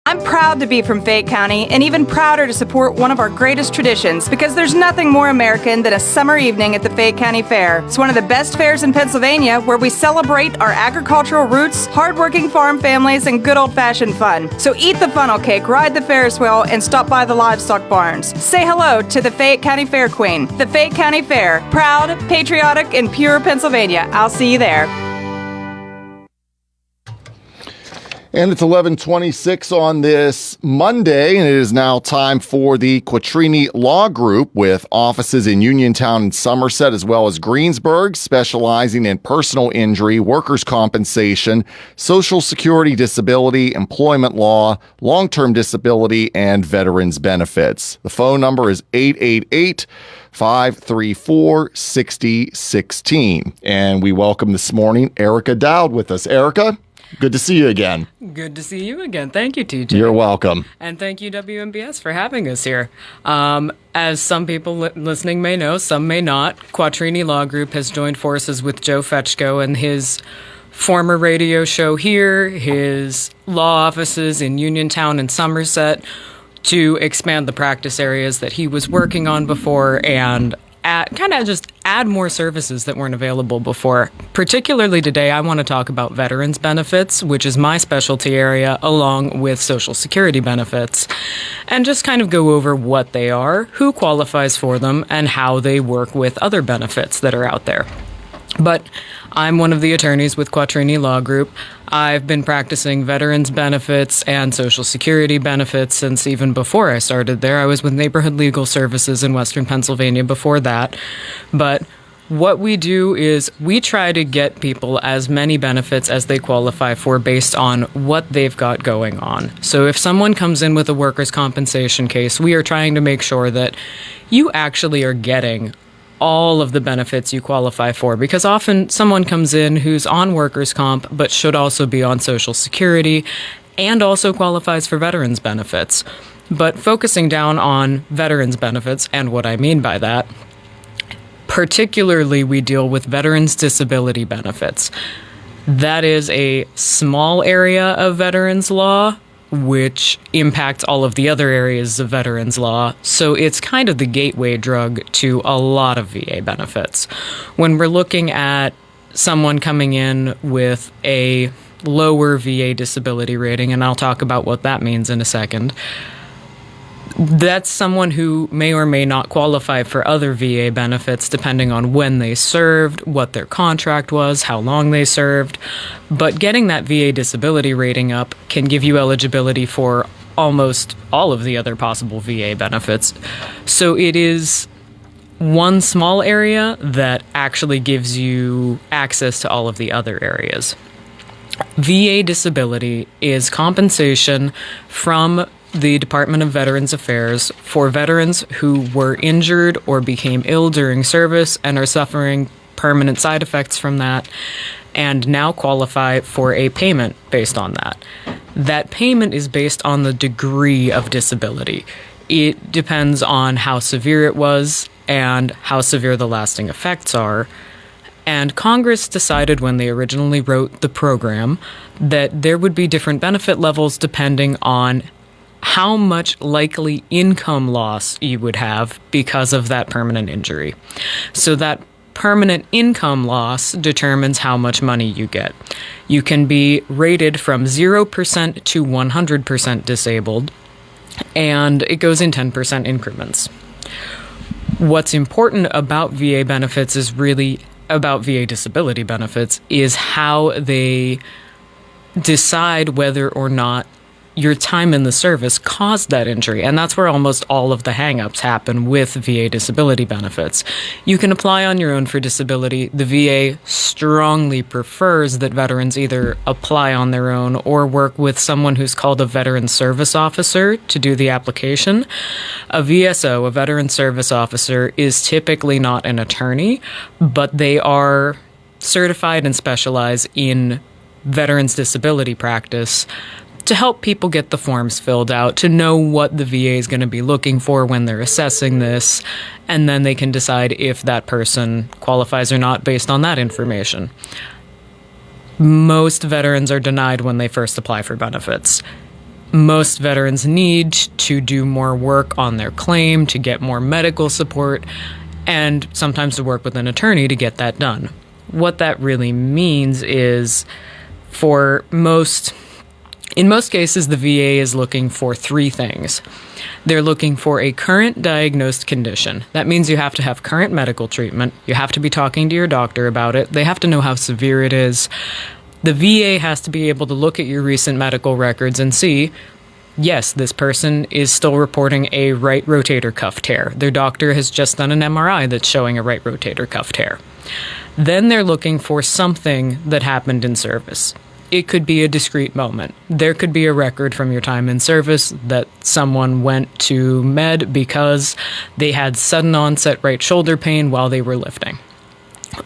I'm proud to be from Fayette County and even prouder to support one of our greatest traditions because there's nothing more American than a summer evening at the Fayette County Fair. It's one of the best fairs in Pennsylvania where we celebrate our agricultural roots, hardworking farm families, and good old-fashioned fun. So eat the funnel cake, ride the Ferris wheel, and stop by the livestock barns. Say hello to the Fayette County Fair Queen. The Fayette County Fair. Proud, patriotic, and pure Pennsylvania. I'll see you there. And it's 11:26 on this Monday, and it is now time for the Quatrini Law Group with offices in Uniontown and Somerset, as well as Greensburg, specializing in personal injury, workers' compensation, Social Security, disability, employment law, long-term disability, and veterans benefits. The phone number is 888-534-6016. And we welcome this morning Erika Dowd with us. Erika, good to see you again. Good to see you again. Thank you, TJ. You're welcome. And thank you, WMBS, for having us here. As some people listening may know, some may not, Quatrini Law Group has joined forces with Joe Fetchko and his former radio show here, his law offices in Uniontown and Somerset, to expand the practice areas that he was working on before and add more services that weren't available before. Particularly today, I want to talk about veterans benefits, which is my specialty area, along with Social Security benefits, and just kind of go over what they are, who qualifies for them, and how they work with other benefits that are out there. But I'm one of the attorneys with Quatrini Law Group. I've been practicing veterans benefits and Social Security benefits since even before I started there. I was with Neighborhood Legal Services in Western Pennsylvania before that. But what we do is we try to get people as many benefits as they qualify for based on what they've got going on. So if someone comes in with a workers' compensation case, we are trying to make sure that you actually are getting all of the benefits you qualify for, because often someone comes in who's on workers' comp but should also be on Social Security and also qualifies for veterans benefits. But focusing down on veterans benefits, and what I mean by that, particularly we deal with veterans disability benefits. That is a small area of veterans law which impacts all of the other areas of veterans law. So it's kind of the gateway drug to a lot of VA benefits. When we're looking at someone coming in with a lower VA disability rating, and I'll talk about what that means in a second, that's someone who may or may not qualify for other VA benefits depending on when they served, what their contract was, how long they served. But getting that VA disability rating up can give you eligibility for almost all of the other possible VA benefits. So it is one small area that actually gives you access to all of the other areas. VA disability is compensation from the Department of Veterans Affairs for veterans who were injured or became ill during service and are suffering permanent side effects from that and now qualify for a payment based on that. That payment is based on the degree of disability. It depends on how severe it was and how severe the lasting effects are. And Congress decided when they originally wrote the program that there would be different benefit levels depending on how much likely income loss you would have because of that permanent injury. So that permanent income loss determines how much money you get. You can be rated from 0% to 100% disabled, and it goes in 10% increments. What's important about VA benefits is really about VA disability benefits is how they decide whether or not your time in the service caused that injury. And that's where almost all of the hang-ups happen with VA disability benefits. You can apply on your own for disability. The VA strongly prefers that veterans either apply on their own or work with someone who's called a veteran service officer to do the application. A VSO, a veteran service officer, is typically not an attorney, but they are certified and specialize in veterans disability practice to help people get the forms filled out, to know what the VA is going to be looking for when they're assessing this, and then they can decide if that person qualifies or not based on that information. Most veterans are denied when they first apply for benefits. most veterans need to do more work on their claim, to get more medical support, and sometimes to work with an attorney to get that done. What that really means is, in most cases, the VA is looking for three things. They're looking for a current diagnosed condition. That means you have to have current medical treatment. You have to be talking to your doctor about it. They have to know how severe it is. The VA has to be able to look at your recent medical records and see, yes, this person is still reporting a right rotator cuff tear. Their doctor has just done an MRI that's showing a right rotator cuff tear. Then they're looking for something that happened in service. It could be a discrete moment. There could be a record from your time in service that someone went to med because they had sudden onset right shoulder pain while they were lifting.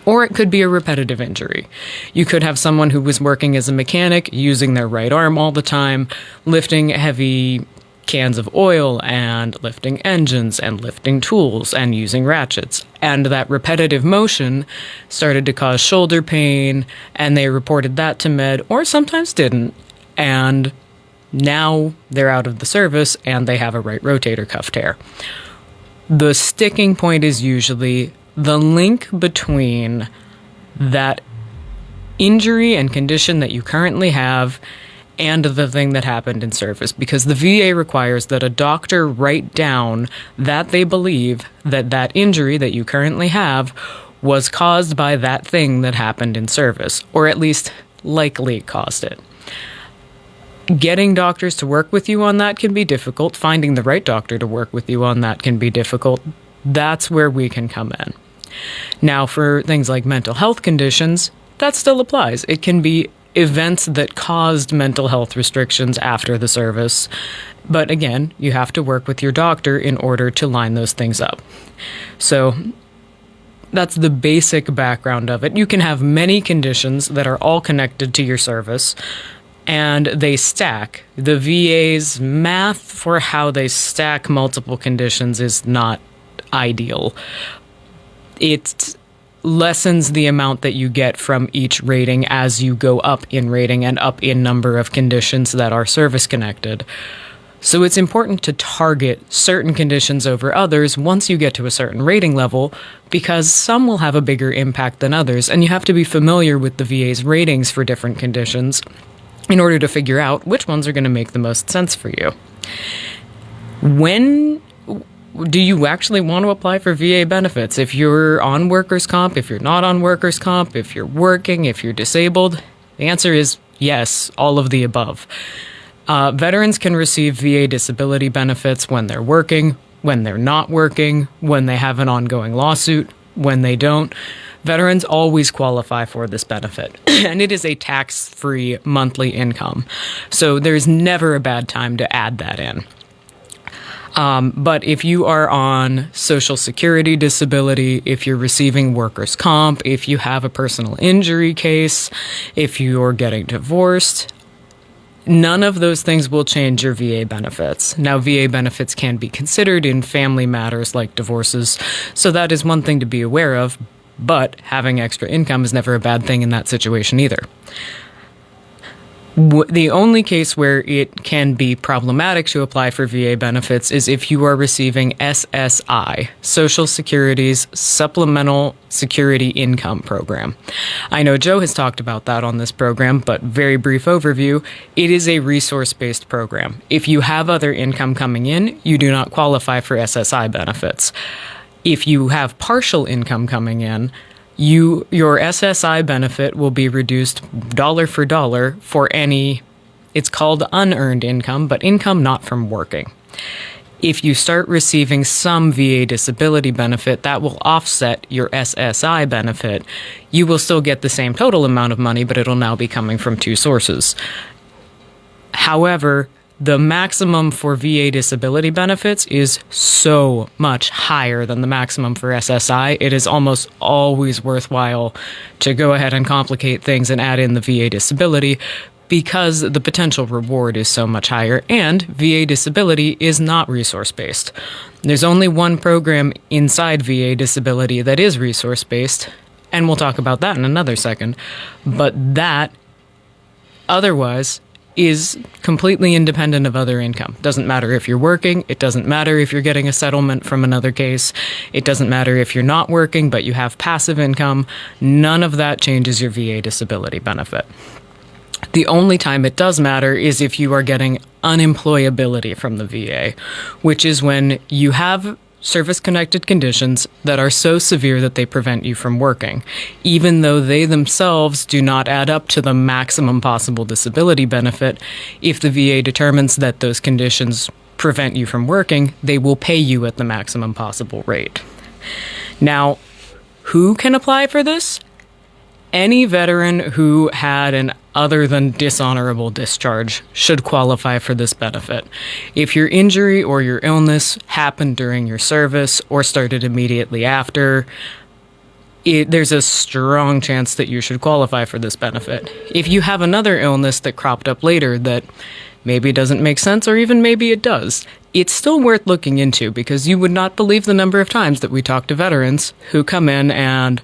Or it could be a repetitive injury. You could have someone who was working as a mechanic, using their right arm all the time, lifting heavy cans of oil and lifting engines and lifting tools and using ratchets. And that repetitive motion started to cause shoulder pain, and they reported that to med, or sometimes didn't. And now they're out of the service and they have a right rotator cuff tear. The sticking point is usually the link between that injury and condition that you currently have and the thing that happened in service, because the VA requires that a doctor write down that they believe that that injury that you currently have was caused by that thing that happened in service, or at least likely caused it. Getting doctors to work with you on that can be difficult. Finding the right doctor to work with you on that can be difficult. That's where we can come in. Now, for things like mental health conditions, that still applies. It can be events that caused mental health restrictions after the service. But again, you have to work with your doctor in order to line those things up. So that's the basic background of it. You can have many conditions that are all connected to your service, and they stack. The VA's math for how they stack multiple conditions is not ideal. It lessens the amount that you get from each rating as you go up in rating and up in number of conditions that are service connected. So it's important to target certain conditions over others once you get to a certain rating level, because some will have a bigger impact than others, and you have to be familiar with the VA's ratings for different conditions in order to figure out which ones are going to make the most sense for you. When do you actually want to apply for VA benefits? If you're on workers' comp, if you're not on workers' comp, if you're working, if you're disabled, the answer is yes, all of the above. Veterans can receive VA disability benefits when they're working, when they're not working, when they have an ongoing lawsuit, when they don't. Veterans always qualify for this benefit, and it is a tax-free monthly income. So there's never a bad time to add that in. But if you are on Social Security disability, if you're receiving workers' comp, if you have a personal injury case, if you're getting divorced, none of those things will change your VA benefits. Now, VA benefits can be considered in family matters like divorces, so that is one thing to be aware of, but having extra income is never a bad thing in that situation either. The only case where it can be problematic to apply for VA benefits is if you are receiving SSI, Social Security's Supplemental Security Income Program. I know Joe has talked about that on this program, but very brief overview, it is a resource-based program. If you have other income coming in, you do not qualify for SSI benefits. If you have partial income coming in, your SSI benefit will be reduced dollar for dollar for any, it's called unearned income, but income not from working. If you start receiving some VA disability benefit, that will offset your SSI benefit. You will still get the same total amount of money, but it'll now be coming from two sources. However, the maximum for VA disability benefits is so much higher than the maximum for SSI. It is almost always worthwhile to go ahead and complicate things and add in the VA disability because the potential reward is so much higher, and VA disability is not resource-based. There's only one program inside VA disability that is resource-based, and we'll talk about that in another second, but that otherwise is completely independent of other income. Doesn't matter if you're working. It doesn't matter if you're getting a settlement from another case. It doesn't matter if you're not working, but you have passive income. None of that changes your VA disability benefit. The only time it does matter is if you are getting unemployability from the VA, which is when you have service-connected conditions that are so severe that they prevent you from working, even though they themselves do not add up to the maximum possible disability benefit. If the VA determines that those conditions prevent you from working, they will pay you at the maximum possible rate. Now, who can apply for this? Any veteran who had an other than dishonorable discharge should qualify for this benefit. If your injury or your illness happened during your service or started immediately after, there's a strong chance that you should qualify for this benefit. If you have another illness that cropped up later that maybe doesn't make sense, or even maybe it does, it's still worth looking into, because you would not believe the number of times that we talk to veterans who come in and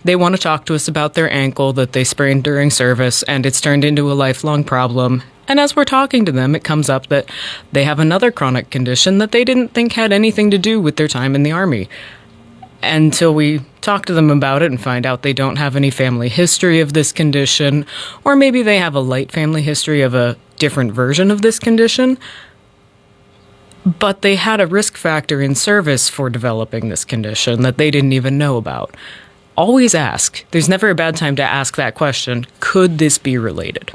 they want to talk to us about their ankle that they sprained during service, and it's turned into a lifelong problem. And as we're talking to them, it comes up that they have another chronic condition that they didn't think had anything to do with their time in the Army. Until we talk to them about it and find out they don't have any family history of this condition, or maybe they have a light family history of a different version of this condition, but they had a risk factor in service for developing this condition that they didn't even know about. Always ask. There's never a bad time to ask that question. Could this be related?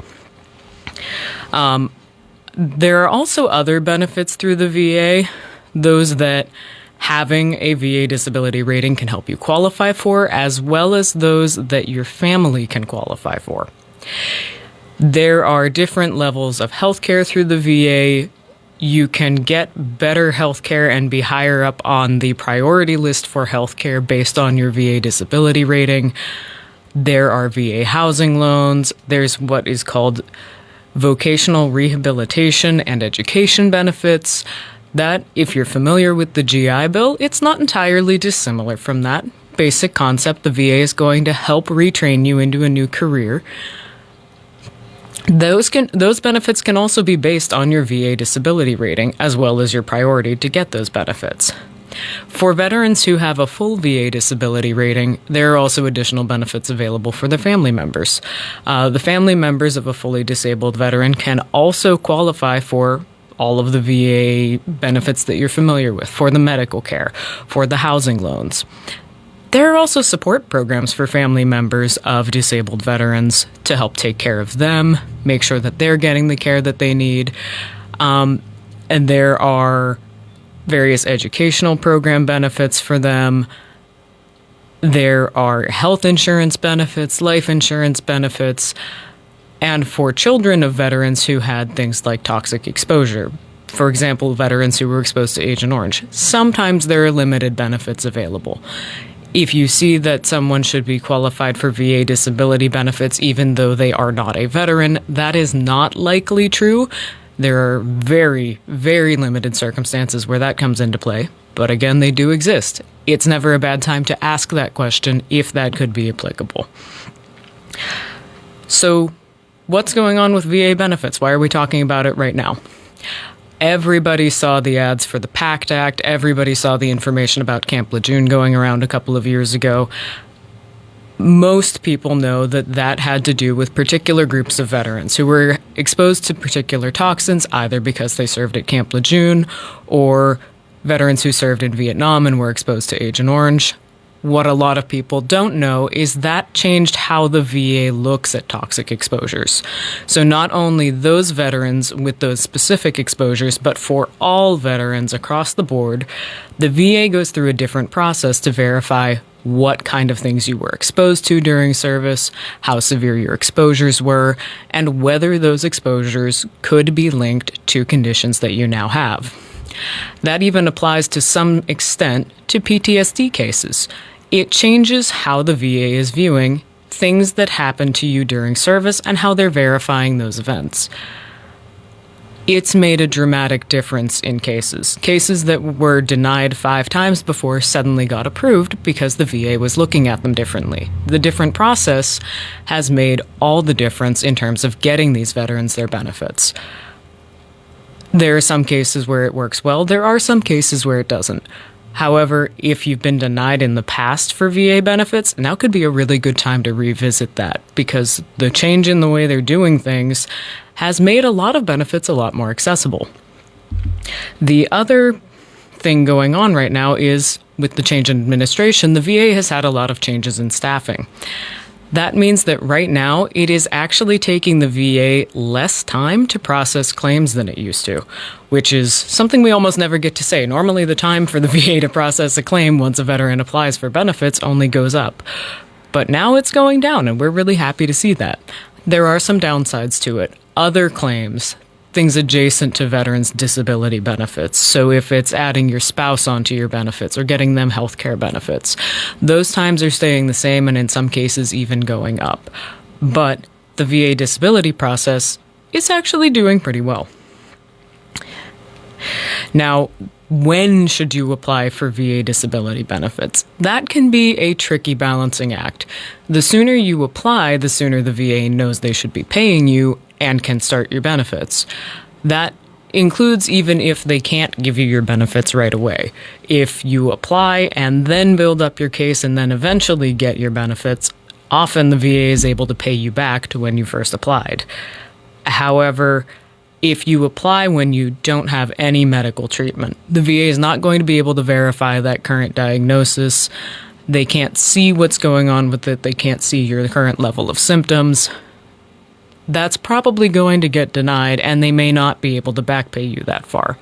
There are also other benefits through the VA, those that having a VA disability rating can help you qualify for, as well as those that your family can qualify for. There are different levels of healthcare through the VA. You can get better healthcare and be higher up on the priority list for healthcare based on your VA disability rating. There are VA housing loans. There's what is called vocational rehabilitation and education benefits. That, if you're familiar with the GI Bill, it's not entirely dissimilar from that basic concept. The VA is going to help retrain you into a new career. Those benefits can also be based on your VA disability rating, as well as your priority to get those benefits. For veterans who have a full VA disability rating, there are also additional benefits available for their family members. The family members of a fully disabled veteran can also qualify for all of the VA benefits that you're familiar with, for the medical care, for the housing loans. There are also support programs for family members of disabled veterans to help take care of them, make sure that they're getting the care that they need. And there are various educational program benefits for them. There are health insurance benefits, life insurance benefits, and for children of veterans who had things like toxic exposure. For example, veterans who were exposed to Agent Orange. Sometimes there are limited benefits available. If you see that someone should be qualified for VA disability benefits even though they are not a veteran, that is not likely true. There are very, very limited circumstances where that comes into play. But again, they do exist. It's never a bad time to ask that question if that could be applicable. So, what's going on with VA benefits? Why are we talking about it right now? Everybody saw the ads for the PACT Act. Everybody saw the information about Camp Lejeune going around a couple of years ago. Most people know that that had to do with particular groups of veterans who were exposed to particular toxins, either because they served at Camp Lejeune or veterans who served in Vietnam and were exposed to Agent Orange. What a lot of people don't know is that changed how the VA looks at toxic exposures. So not only those veterans with those specific exposures, but for all veterans across the board, the VA goes through a different process to verify what kind of things you were exposed to during service, how severe your exposures were, and whether those exposures could be linked to conditions that you now have. That even applies to some extent to PTSD cases. It changes how the VA is viewing things that happened to you during service and how they're verifying those events. It's made a dramatic difference in cases. Cases that were denied 5 times before suddenly got approved because the VA was looking at them differently. The different process has made all the difference in terms of getting these veterans their benefits. There are some cases where it works well. There are some cases where it doesn't. However, if you've been denied in the past for VA benefits, now could be a really good time to revisit that, because the change in the way they're doing things has made a lot of benefits a lot more accessible. The other thing going on right now is, with the change in administration, the VA has had a lot of changes in staffing. That means that right now it is actually taking the VA less time to process claims than it used to, which is something we almost never get to say. Normally the time for the VA to process a claim once a veteran applies for benefits only goes up. But now it's going down, and we're really happy to see that. There are some downsides to it. Other claims, things adjacent to veterans' disability benefits. So if it's adding your spouse onto your benefits or getting them health care benefits, those times are staying the same, and in some cases even going up. But the VA disability process is actually doing pretty well. Now, when should you apply for VA disability benefits? That can be a tricky balancing act. The sooner you apply, the sooner the VA knows they should be paying you and can start your benefits. That includes even if they can't give you your benefits right away. If you apply and then build up your case and then eventually get your benefits, often the VA is able to pay you back to when you first applied. However, if you apply when you don't have any medical treatment, the VA is not going to be able to verify that current diagnosis. They can't see what's going on with it. They can't see your current level of symptoms. That's probably going to get denied, and they may not be able to back pay you that far.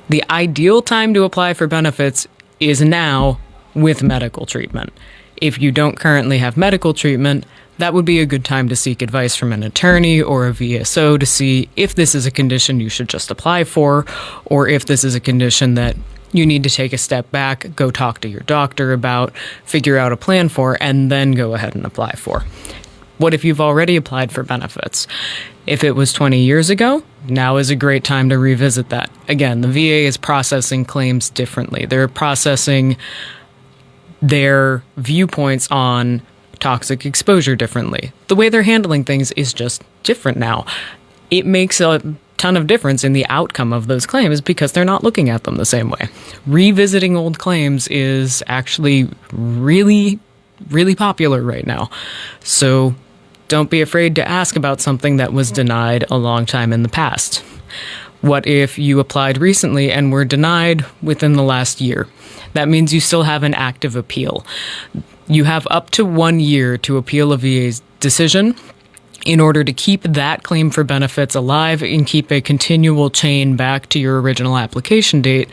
The ideal time to apply for benefits is now with medical treatment. If you don't currently have medical treatment, that would be a good time to seek advice from an attorney or a VSO to see if this is a condition you should just apply for, or if this is a condition that you need to take a step back, go talk to your doctor about, figure out a plan for, and then go ahead and apply for. What if you've already applied for benefits? If it was 20 years ago, now is a great time to revisit that. Again, the VA is processing claims differently. They're processing their viewpoints on toxic exposure differently. The way they're handling things is just different now. It makes a ton of difference in the outcome of those claims because they're not looking at them the same way. Revisiting old claims is actually really, really popular right now. So don't be afraid to ask about something that was denied a long time in the past. What if you applied recently and were denied within the last year? That means you still have an active appeal. You have up to 1 year to appeal a VA's decision in order to keep that claim for benefits alive and keep a continual chain back to your original application date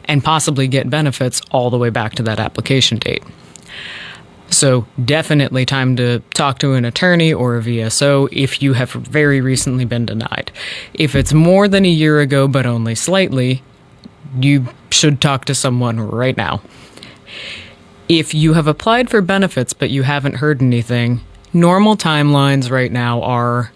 and possibly get benefits all the way back to that application date. So definitely time to talk to an attorney or a VSO if you have very recently been denied. If it's more than a year ago but only slightly, you should talk to someone right now. If you have applied for benefits but you haven't heard anything, normal timelines right now are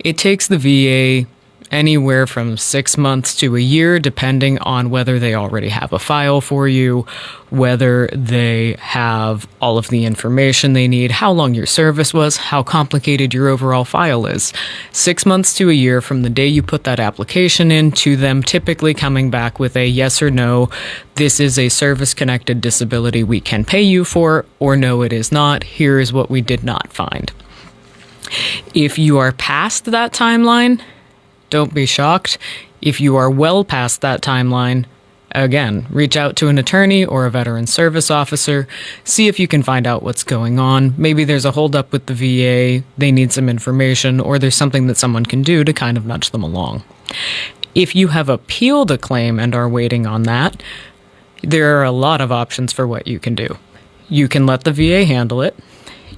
it takes the VA anywhere from 6 months to a year, depending on whether they already have a file for you, whether they have all of the information they need, how long your service was, how complicated your overall file is. 6 months to a year from the day you put that application in to them typically coming back with a yes or no, this is a service-connected disability we can pay you for, or no, it is not, here is what we did not find. If you are past that timeline, don't be shocked. If you are well past that timeline, again, reach out to an attorney or a veteran service officer. See if you can find out what's going on. Maybe there's a holdup with the VA, they need some information, or there's something that someone can do to kind of nudge them along. If you have appealed a claim and are waiting on that, there are a lot of options for what you can do. You can let the VA handle it.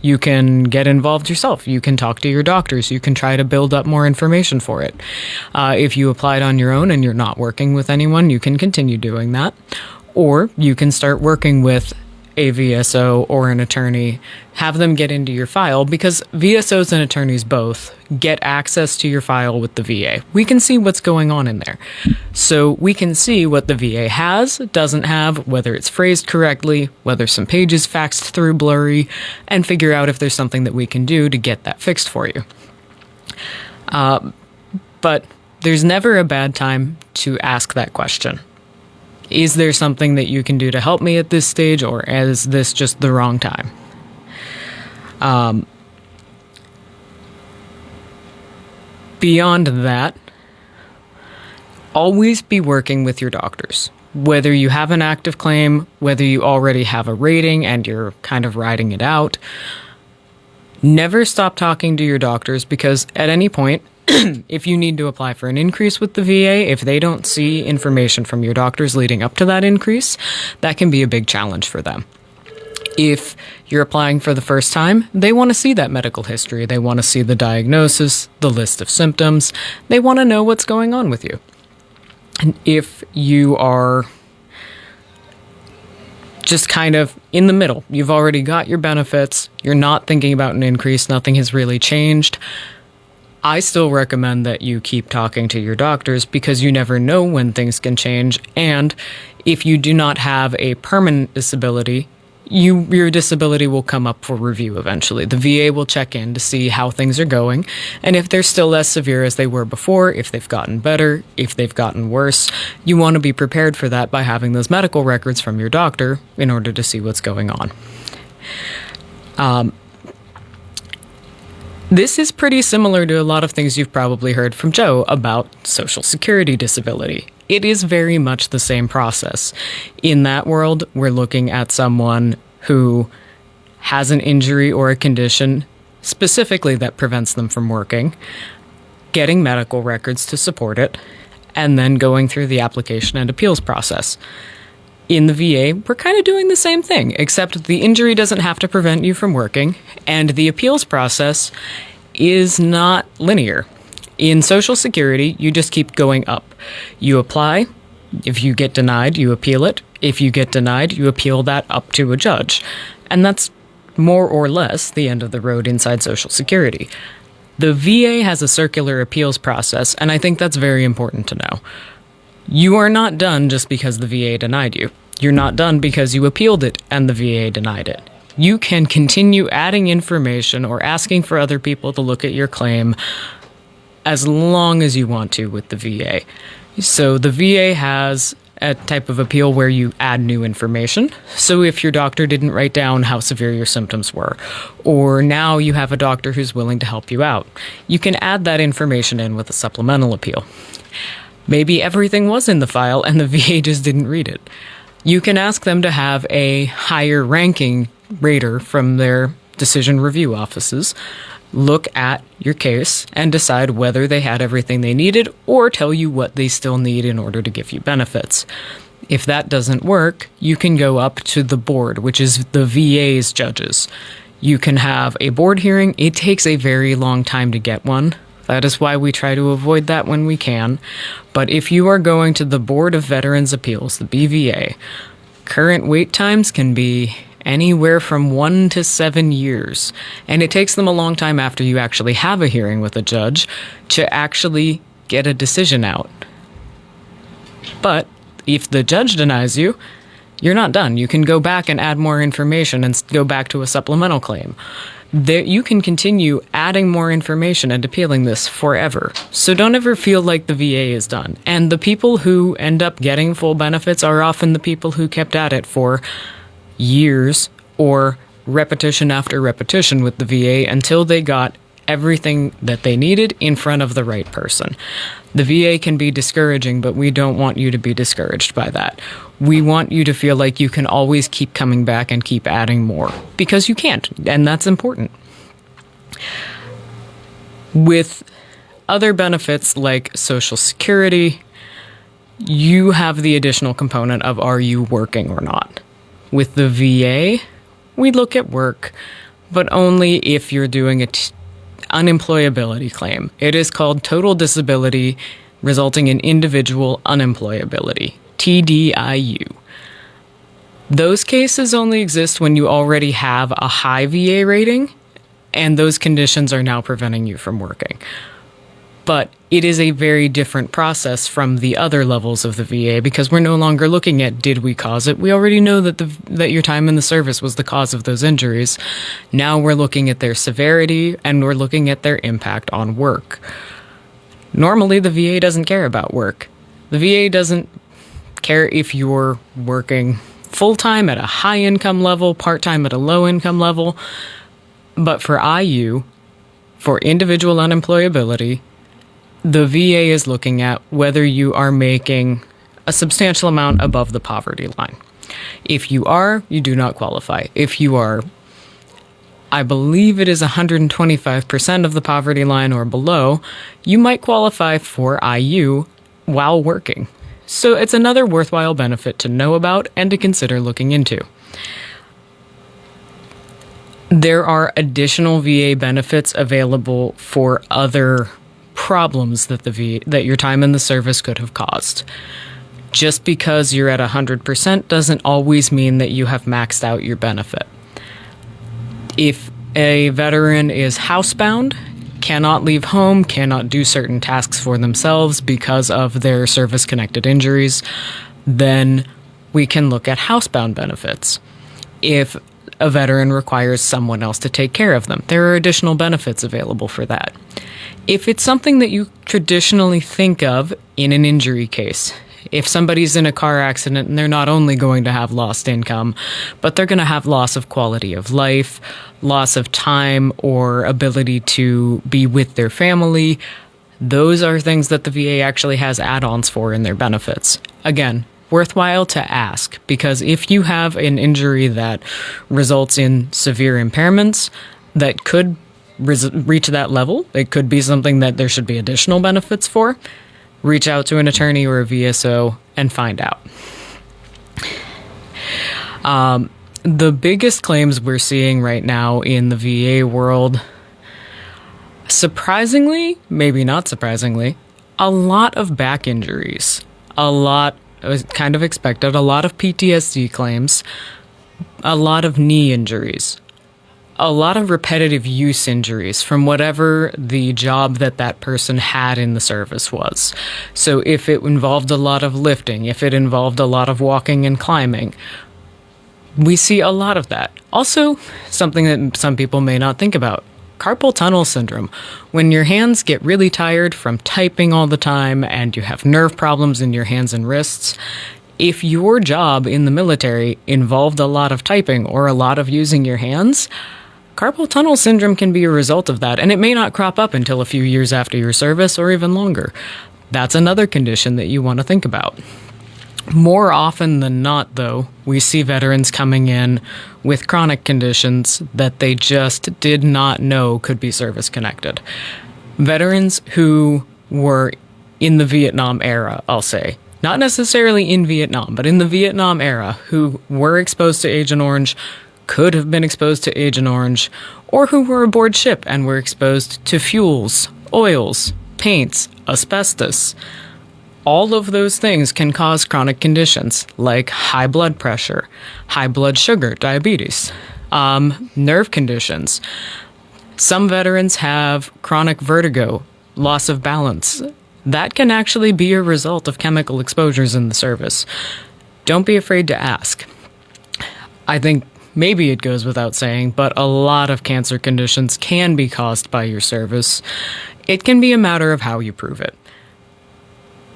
You can get involved yourself. You can talk to your doctors. You can try to build up more information for it. If you applied on your own and you're not working with anyone, you can continue doing that. Or you can start working with a VSO or an attorney, have them get into your file, because VSOs and attorneys both get access to your file with the VA. We can see what's going on in there. So we can see what the VA has, doesn't have, whether it's phrased correctly, whether some pages faxed through blurry, and figure out if there's something that we can do to get that fixed for you. But there's never a bad time to ask that question. Is there something that you can do to help me at this stage, or is this just the wrong time? Beyond that, always be working with your doctors. Whether you have an active claim, whether you already have a rating and you're kind of riding it out, never stop talking to your doctors, because at any point, if you need to apply for an increase with the VA, if they don't see information from your doctors leading up to that increase, that can be a big challenge for them. If you're applying for the first time, they want to see that medical history. They want to see the diagnosis, the list of symptoms. They want to know what's going on with you. And if you are just kind of in the middle, you've already got your benefits, you're not thinking about an increase, nothing has really changed, I still recommend that you keep talking to your doctors, because you never know when things can change. And if you do not have a permanent disability, your disability will come up for review eventually. The VA will check in to see how things are going, and if they're still as severe as they were before, if they've gotten better, if they've gotten worse, you want to be prepared for that by having those medical records from your doctor in order to see what's going on. This is pretty similar to a lot of things you've probably heard from Joe about Social Security disability. It is very much the same process. In that world, we're looking at someone who has an injury or a condition specifically that prevents them from working, getting medical records to support it, and then going through the application and appeals process. In the VA, we're kind of doing the same thing, except the injury doesn't have to prevent you from working, and the appeals process is not linear. In Social Security, you just keep going up. You apply. If you get denied, you appeal it. If you get denied, you appeal that up to a judge. And that's more or less the end of the road inside Social Security. The VA has a circular appeals process, and I think that's very important to know. You are not done just because the VA denied you. You're not done because you appealed it and the VA denied it. You can continue adding information or asking for other people to look at your claim as long as you want to with the VA. So the VA has a type of appeal where you add new information. So if your doctor didn't write down how severe your symptoms were, or now you have a doctor who's willing to help you out, you can add that information in with a supplemental appeal. Maybe everything was in the file and the VA just didn't read it. You can ask them to have a higher ranking rater from their decision review offices look at your case and decide whether they had everything they needed, or tell you what they still need in order to give you benefits. If that doesn't work, you can go up to the board, which is the VA's judges. You can have a board hearing. It takes a very long time to get one. That is why we try to avoid that when we can. But if you are going to the Board of Veterans Appeals, the BVA, current wait times can be anywhere from 1 to 7 years. And it takes them a long time after you actually have a hearing with a judge to actually get a decision out. But if the judge denies you, you're not done. You can go back and add more information and go back to a supplemental claim. You can continue adding more information and appealing this forever. So don't ever feel like the VA is done. And the people who end up getting full benefits are often the people who kept at it for years or repetition after repetition with the VA until they got everything that they needed in front of the right person. The VA can be discouraging, but we don't want you to be discouraged by that. We want you to feel like you can always keep coming back and keep adding more, because you can't, and that's important. With other benefits like Social Security, you have the additional component of are you working or not. With the VA, we look at work, but only if you're doing unemployability claim. It is called total disability resulting in individual unemployability, TDIU. Those cases only exist when you already have a high VA rating, and those conditions are now preventing you from working. But it is a very different process from the other levels of the VA because we're no longer looking at did we cause it. We already know that your time in the service was the cause of those injuries. Now we're looking at their severity and we're looking at their impact on work. Normally, the VA doesn't care about work. The VA doesn't care if you're working full-time at a high-income level, part-time at a low-income level. But for IU, for individual unemployability, the VA is looking at whether you are making a substantial amount above the poverty line. If you are, you do not qualify. If you are, I believe it is 125% of the poverty line or below, you might qualify for IU while working. So it's another worthwhile benefit to know about and to consider looking into. There are additional VA benefits available for other problems that that your time in the service could have caused. Just because you're at 100% doesn't always mean that you have maxed out your benefit. If a veteran is housebound, cannot leave home, cannot do certain tasks for themselves because of their service-connected injuries, then we can look at housebound benefits. If a veteran requires someone else to take care of them, there are additional benefits available for that. If it's something that you traditionally think of in an injury case, if somebody's in a car accident and they're not only going to have lost income, but they're going to have loss of quality of life, loss of time or ability to be with their family, those are things that the VA actually has add-ons for in their benefits. Again, worthwhile to ask, because if you have an injury that results in severe impairments that could reach that level, it could be something that there should be additional benefits for. Reach out to an attorney or a VSO and find out. The biggest claims we're seeing right now in the VA world, surprisingly, maybe not surprisingly, a lot of back injuries, a lot, it was kind of expected, a lot of PTSD claims, a lot of knee injuries, a lot of repetitive use injuries from whatever the job that person had in the service was. So if it involved a lot of lifting, if it involved a lot of walking and climbing, we see a lot of that. Also, something that some people may not think about, carpal tunnel syndrome. When your hands get really tired from typing all the time and you have nerve problems in your hands and wrists, if your job in the military involved a lot of typing or a lot of using your hands, carpal tunnel syndrome can be a result of that, and it may not crop up until a few years after your service or even longer. That's another condition that you want to think about. More often than not, though, we see veterans coming in with chronic conditions that they just did not know could be service-connected. Veterans who were in the Vietnam era, I'll say, not necessarily in Vietnam, but in the Vietnam era, who were exposed to Agent Orange, could have been exposed to Agent Orange, or who were aboard ship and were exposed to fuels, oils, paints, asbestos. All of those things can cause chronic conditions like high blood pressure, high blood sugar, diabetes, nerve conditions. Some veterans have chronic vertigo, loss of balance. That can actually be a result of chemical exposures in the service. Don't be afraid to ask. I think maybe it goes without saying, but a lot of cancer conditions can be caused by your service. It can be a matter of how you prove it.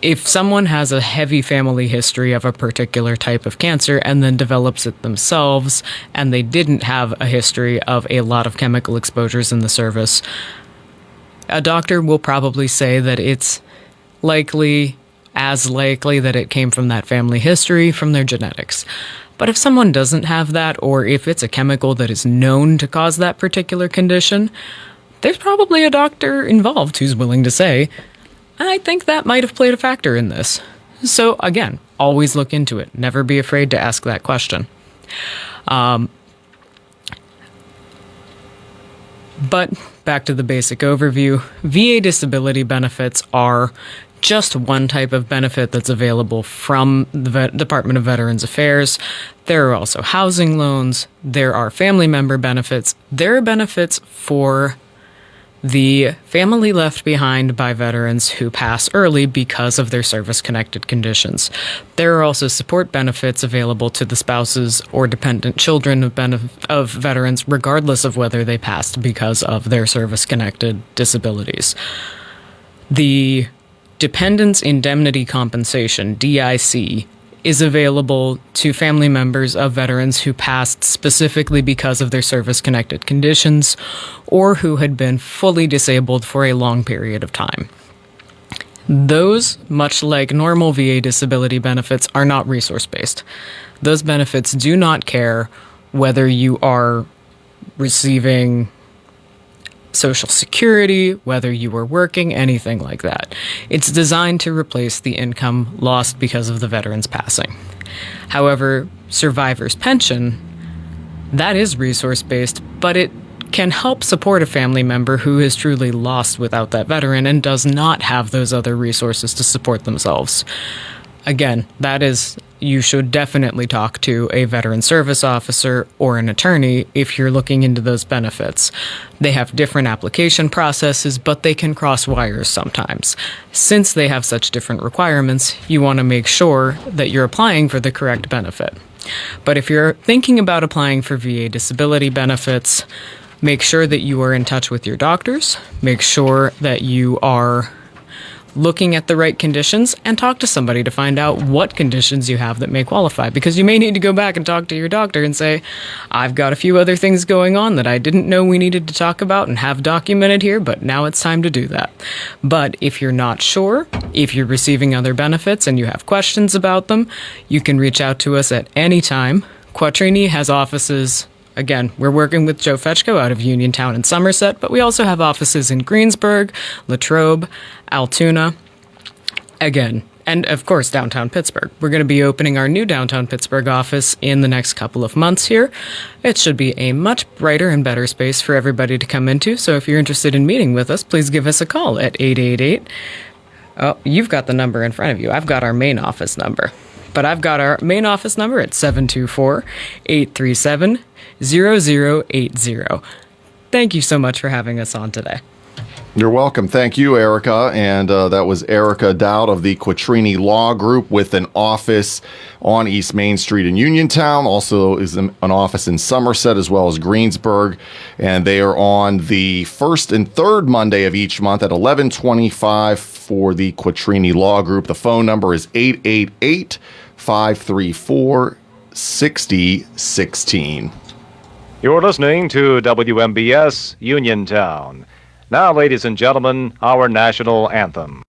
If someone has a heavy family history of a particular type of cancer and then develops it themselves, and they didn't have a history of a lot of chemical exposures in the service, a doctor will probably say that it's likely that it came from that family history, from their genetics. But if someone doesn't have that, or if it's a chemical that is known to cause that particular condition, there's probably a doctor involved who's willing to say, I think that might have played a factor in this. So again, always look into it. Never be afraid to ask that question. But back to the basic overview, VA disability benefits are just one type of benefit that's available from the Department of Veterans Affairs. There are also housing loans. There are family member benefits. There are benefits for the family left behind by veterans who pass early because of their service-connected conditions. There are also support benefits available to the spouses or dependent children of veterans, regardless of whether they passed because of their service-connected disabilities. The Dependents Indemnity Compensation, DIC, is available to family members of veterans who passed specifically because of their service-connected conditions or who had been fully disabled for a long period of time. Those, much like normal VA disability benefits, are not resource-based. Those benefits do not care whether you are receiving Social Security, whether you were working, anything like that. It's designed to replace the income lost because of the veteran's passing. However, survivor's pension, that is resource-based, but it can help support a family member who is truly lost without that veteran and does not have those other resources to support themselves. Again, you should definitely talk to a veteran service officer or an attorney if you're looking into those benefits. They have different application processes, but they can cross wires sometimes. Since they have such different requirements, you want to make sure that you're applying for the correct benefit. But if you're thinking about applying for VA disability benefits, make sure that you are in touch with your doctors, make sure that you are looking at the right conditions, and talk to somebody to find out what conditions you have that may qualify. Because you may need to go back and talk to your doctor and say, I've got a few other things going on that I didn't know we needed to talk about and have documented here, but now it's time to do that. But if you're not sure, if you're receiving other benefits and you have questions about them, you can reach out to us at any time. Quatrini has offices. Again, we're working with Joe Fetchko out of Uniontown and Somerset, but we also have offices in Greensburg, Latrobe, Altoona, again, and of course downtown Pittsburgh. We're going to be opening our new downtown Pittsburgh office in the next couple of months here. It should be a much brighter and better space for everybody to come into, so if you're interested in meeting with us, please give us a call at 888. Oh, you've got the number in front of you. I've got our main office number. But I've got our main office number at 724-837-0080. Thank you so much for having us on today. You're welcome. Thank you, Erika. And that was Erika Dowd of the Quatrini Law Group with an office on East Main Street in Uniontown. Also is an office in Somerset as well as Greensburg. And they are on the first and third Monday of each month at 11:25 for the Quatrini Law Group. The phone number is 888-534-6016. You're listening to WMBS Uniontown. Now, ladies and gentlemen, our national anthem.